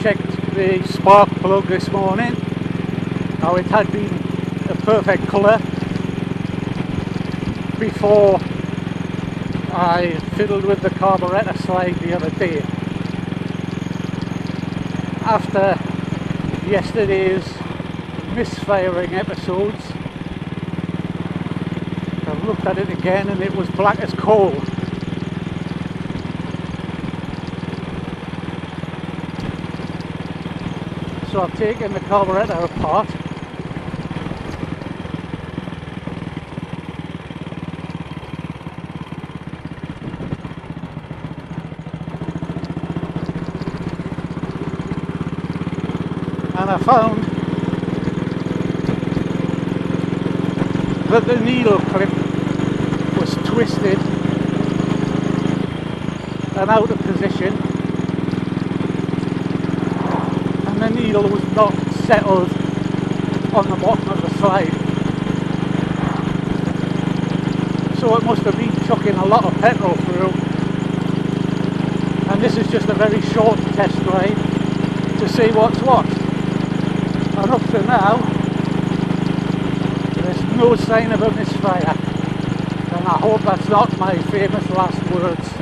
checked the spark plug this morning. Now it had been a perfect colour before I fiddled with the carburettor slide the other day. After yesterday's misfiring episodes, I've looked at it again and it was black as coal. So I've taken the carburettor apart. And I found that the needle clip was twisted and out of position, and the needle was not settled on the bottom of the slide. So it must have been chucking a lot of petrol through, and this is just a very short test ride to see what's what. And up to now, there's no sign of a misfire, and I hope that's not my famous last words.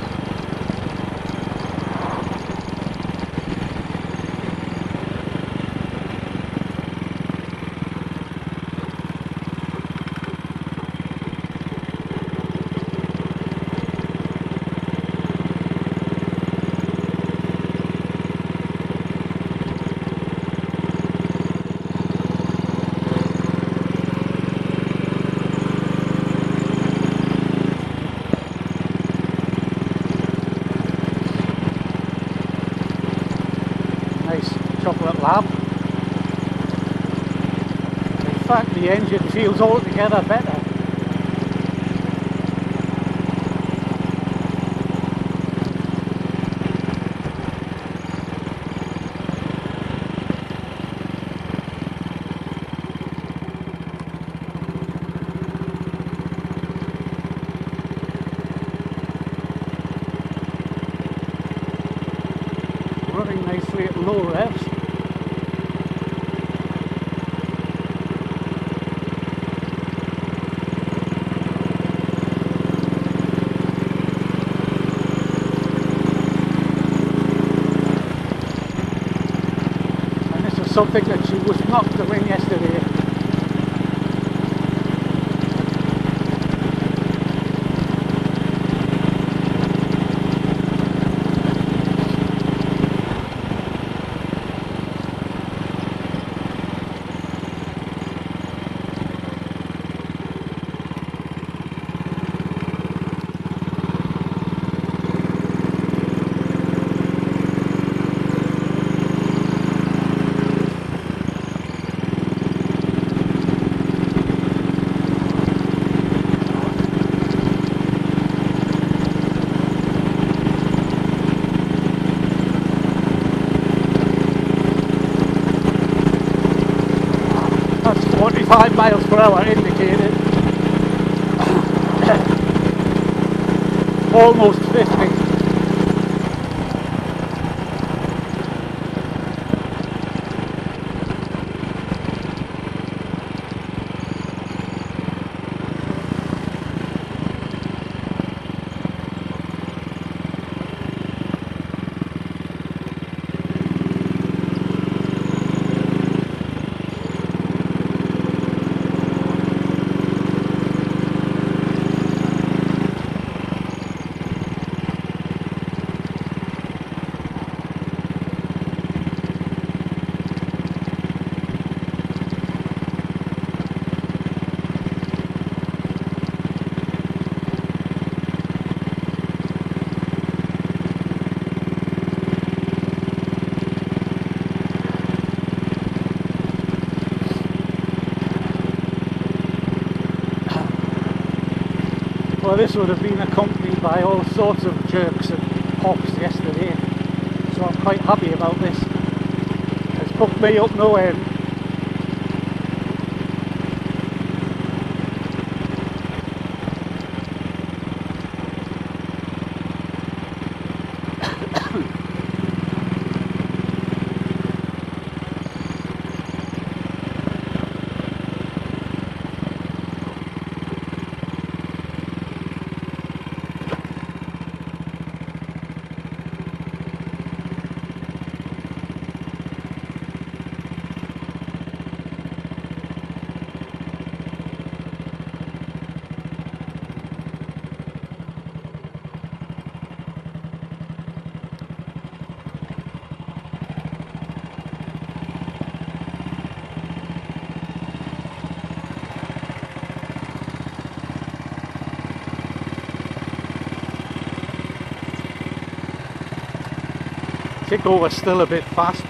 Chocolate lab. In fact, the engine feels altogether better. Running nicely at low revs. Something that she was not doing yesterday. That's 45 miles per hour indicated. Almost 50. Well, this would have been accompanied by all sorts of jerks and pops yesterday, so I'm quite happy about this. It's put me up no end. kickover still a bit fast,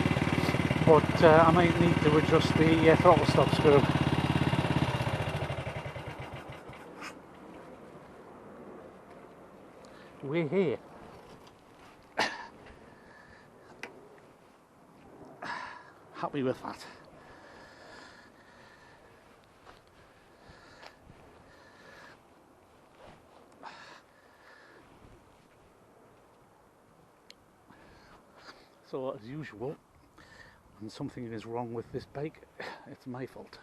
but I might need to adjust the throttle stop screw. We're here. Happy with that. So as usual, when something is wrong with this bike, it's my fault.